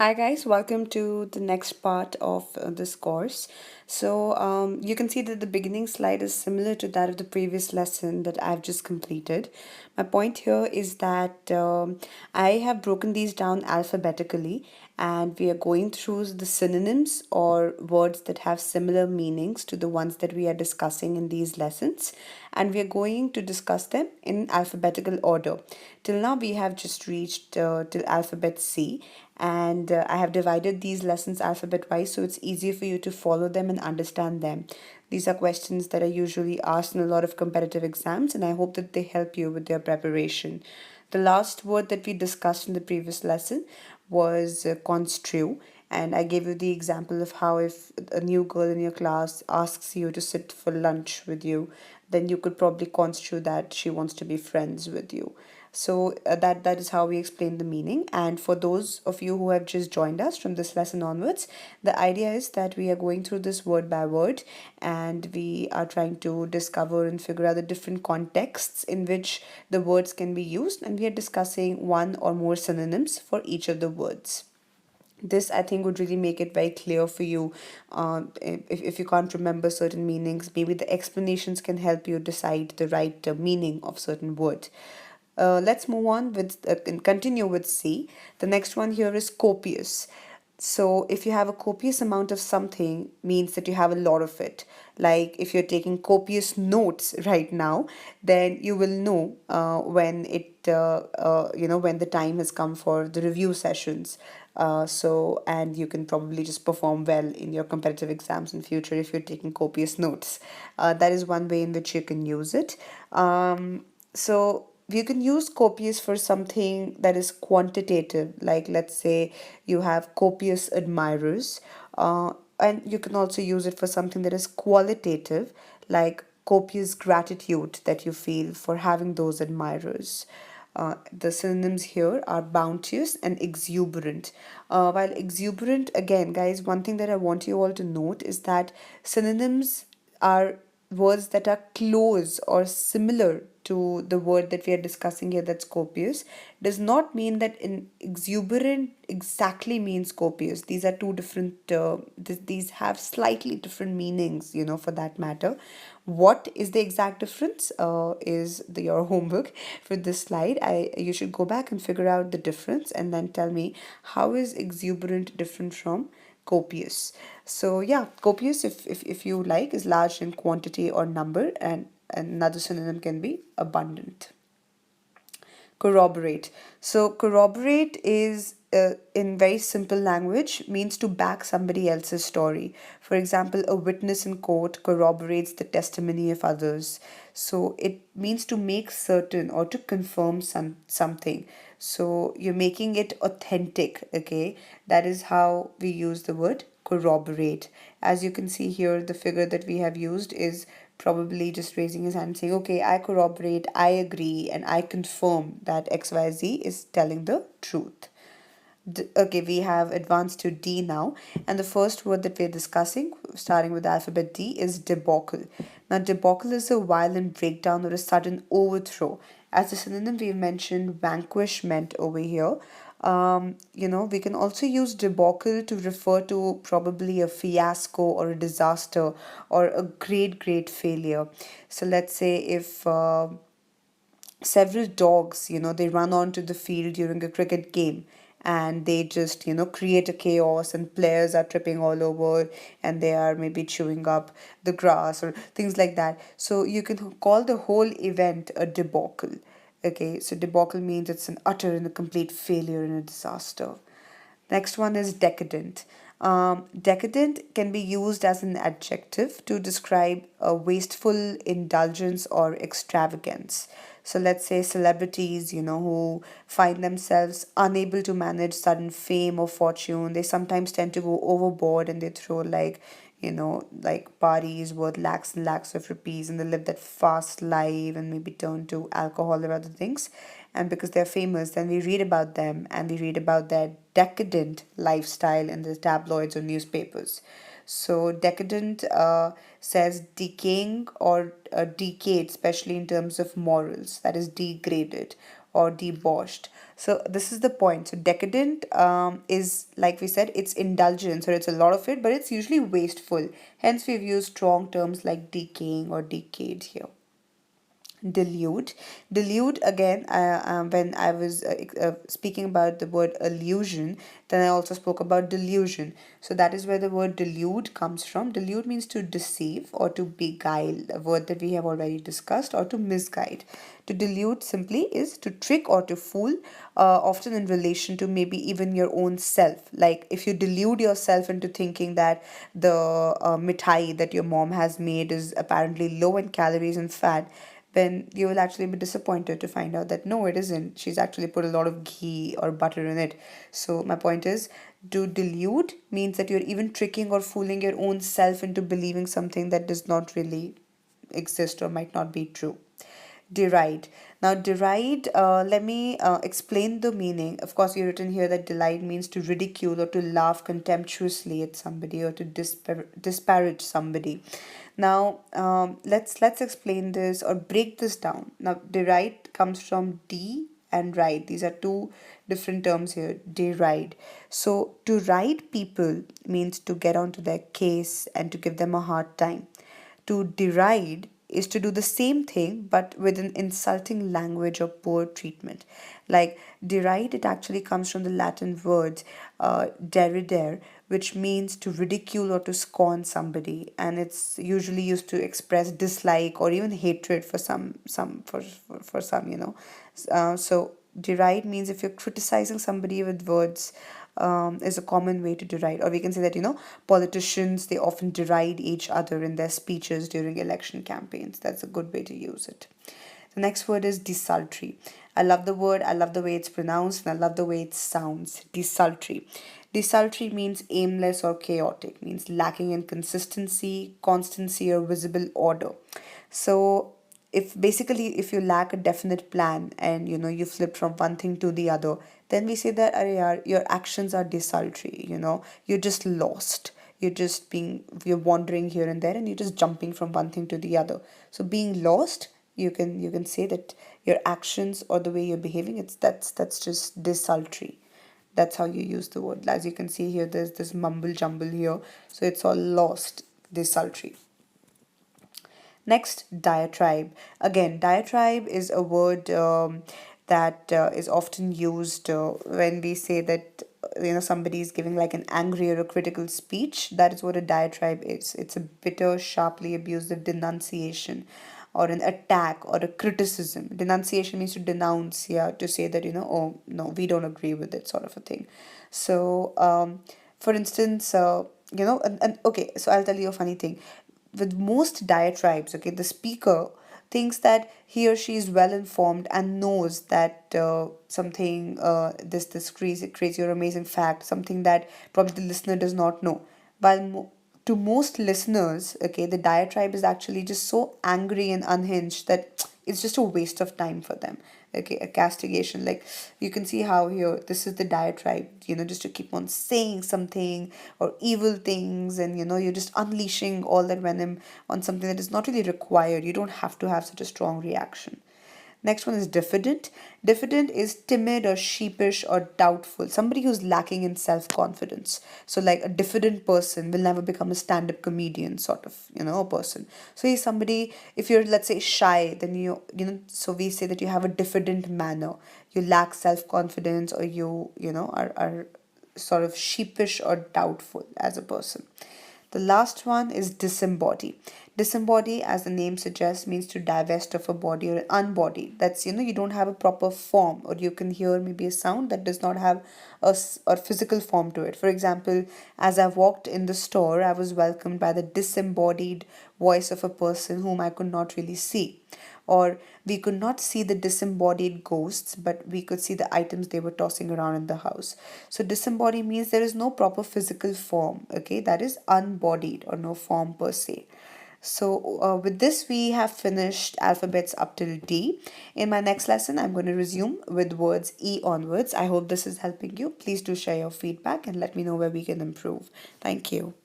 Hi guys, welcome to the next part of this course. You can see that the beginning slide is similar to that of the previous lesson that I've just completed. My point here is that I have broken these down alphabetically, and we are going through the synonyms or words that have similar meanings to the ones that we are discussing in these lessons, and we are going to discuss them in alphabetical order. Till now, we have just reached till alphabet C, and I have divided these lessons alphabet wise so it's easier for you to follow them and understand them. These are questions that are usually asked in a lot of competitive exams, and I hope that they help you with their preparation. The last word that we discussed in the previous lesson was construe, and I gave you the example of how if a new girl in your class asks you to sit for lunch with you, then you could probably construe that she wants to be friends with you. That is how we explain the meaning. And for those of you who have just joined us from this lesson onwards, the idea is that we are going through this word by word, and we are trying to discover and figure out the different contexts in which the words can be used, and we are discussing one or more synonyms for each of the words. This, I think, would really make it very clear for you. If you can't remember certain meanings, maybe the explanations can help you decide the right meaning of certain word. Let's move on with and continue with C. The next one here is copious. So if you have a copious amount of something, means that you have a lot of it. Like if you're taking copious notes right now, then you will know when the time has come for the review sessions. And you can probably just perform well in your competitive exams in future if you're taking copious notes. That is one way in which you can use it. So you can use copious for something that is quantitative, like let's say you have copious admirers, and you can also use it for something that is qualitative, like copious gratitude that you feel for having those admirers. The synonyms here are bounteous and exuberant. While exuberant, again, guys, one thing that I want you all to note is that synonyms are words that are close or similar to the word that we are discussing here, that's copious, does not mean that in exuberant exactly means copious. These are two different these have slightly different meanings, for that matter. What is the exact difference is your homework for this slide. You should go back and figure out the difference and then tell me how is exuberant different from copious. So yeah, copious, if you like, is large in quantity or number, and another synonym can be abundant. Corroborate. So corroborate is in very simple language means to back somebody else's story. For example, a witness in court corroborates the testimony of others. So it means to make certain or to confirm something. So you're making it authentic, okay? That is how we use the word corroborate. As you can see here, the figure that we have used is probably just raising his hand saying, okay, I corroborate, I agree, and I confirm that XYZ is telling the truth. Okay, we have advanced to D now, and the first word that we're discussing, starting with the alphabet D, is debacle. Now, debacle is a violent breakdown or a sudden overthrow. As the synonym we mentioned, vanquishment over here. We can also use debacle to refer to probably a fiasco or a disaster or a great failure. So let's say if several dogs, they run onto the field during a cricket game, and they just, create a chaos, and players are tripping all over, and they are maybe chewing up the grass or things like that. So you can call the whole event a debacle. Okay, so debacle means it's an utter and a complete failure and a disaster. Next one is decadent. Decadent can be used as an adjective to describe a wasteful indulgence or extravagance. So let's say celebrities, who find themselves unable to manage sudden fame or fortune, they sometimes tend to go overboard and they throw like parties worth lakhs and lakhs of rupees, and they live that fast life and maybe turn to alcohol or other things. And because they're famous, then we read about them and we read about their decadent lifestyle in the tabloids or newspapers. So decadent says decaying or decayed, especially in terms of morals, that is degraded, or debauched. So this is the point. So decadent is, like we said, it's indulgence, or it's a lot of it, but it's usually wasteful. Hence, we've used strong terms like decaying or decayed here. Delude again, when I was speaking about the word illusion, then I also spoke about delusion. So that is where the word delude comes from. Delude means to deceive or to beguile, a word that we have already discussed, or to misguide. To delude simply is to trick or to fool, often in relation to maybe even your own self. Like if you delude yourself into thinking that the mithai that your mom has made is apparently low in calories and fat, then you will actually be disappointed to find out that no, it isn't. She's actually put a lot of ghee or butter in it. So, my point is, to delude means that you're even tricking or fooling your own self into believing something that does not really exist or might not be true. Deride. Now, deride, let me explain the meaning. Of course, you've written here that deride means to ridicule or to laugh contemptuously at somebody or to disparage somebody. Now, let's explain this or break this down. Now, deride comes from de and ride. These are two different terms here. Deride. So, to ride people means to get onto their case and to give them a hard time. To deride is to do the same thing but with an insulting language or poor treatment. Like deride, it actually comes from the Latin words deridere, which means to ridicule or to scorn somebody, and it's usually used to express dislike or even hatred for for some, you know. So deride means if you're criticizing somebody with words, is a common way to deride. Or we can say that, you know, politicians, they often deride each other in their speeches during election campaigns. That's a good way to use it. The next word is desultory. I love the word, I love the way it's pronounced, and I love the way it sounds. Desultory. Desultory means aimless or chaotic, means lacking in consistency, constancy, or visible order. So if you lack a definite plan and you know you flip from one thing to the other, then we say that "Arey yaar, your actions are desultory, you know, you're just lost. You're wandering here and there and you're just jumping from one thing to the other. So being lost, you can say that your actions or the way you're behaving, that's just desultory. That's how you use the word. As you can see here, there's this mumble jumble here. So it's all lost, desultory. Next, diatribe. Again, diatribe is a word that is often used when we say that you know somebody is giving like an angry or a critical speech. That is what a diatribe is. It's a bitter, sharply abusive denunciation, or an attack or a criticism. Denunciation means to denounce, yeah, to say that you know, oh no, we don't agree with it, sort of a thing. So, for instance, and okay, so I'll tell you a funny thing with most diatribes, okay, the speaker thinks that he or she is well informed and knows that something, this crazy or amazing fact, something that probably the listener does not know. While to most listeners, okay, the diatribe is actually just so angry and unhinged that it's just a waste of time for them. Okay, a castigation. Like you can see how here this is the diatribe, you know, just to keep on saying something or evil things, and you know, you're just unleashing all that venom on something that is not really required. You don't have to have such a strong reaction. Next one is diffident. Diffident is timid or sheepish or doubtful. Somebody who's lacking in self confidence. So, like a diffident person will never become a stand up comedian, sort of, you know, a person. So, he's somebody, if you're, let's say, shy, then so we say that you have a diffident manner. You lack self confidence, or are sort of sheepish or doubtful as a person. The last one is disembody. Disembody, as the name suggests, means to divest of a body or unbody. That's, you know, you don't have a proper form, or you can hear maybe a sound that does not have a physical form to it. For example, as I walked in the store, I was welcomed by the disembodied voice of a person whom I could not really see. Or we could not see the disembodied ghosts, but we could see the items they were tossing around in the house. So disembodied means there is no proper physical form, okay, that is unbodied or no form per se. So with this we have finished alphabets up till D. In my next lesson I'm going to resume with words E onwards. I hope this is helping you. Please do share your feedback and let me know where we can improve. Thank you.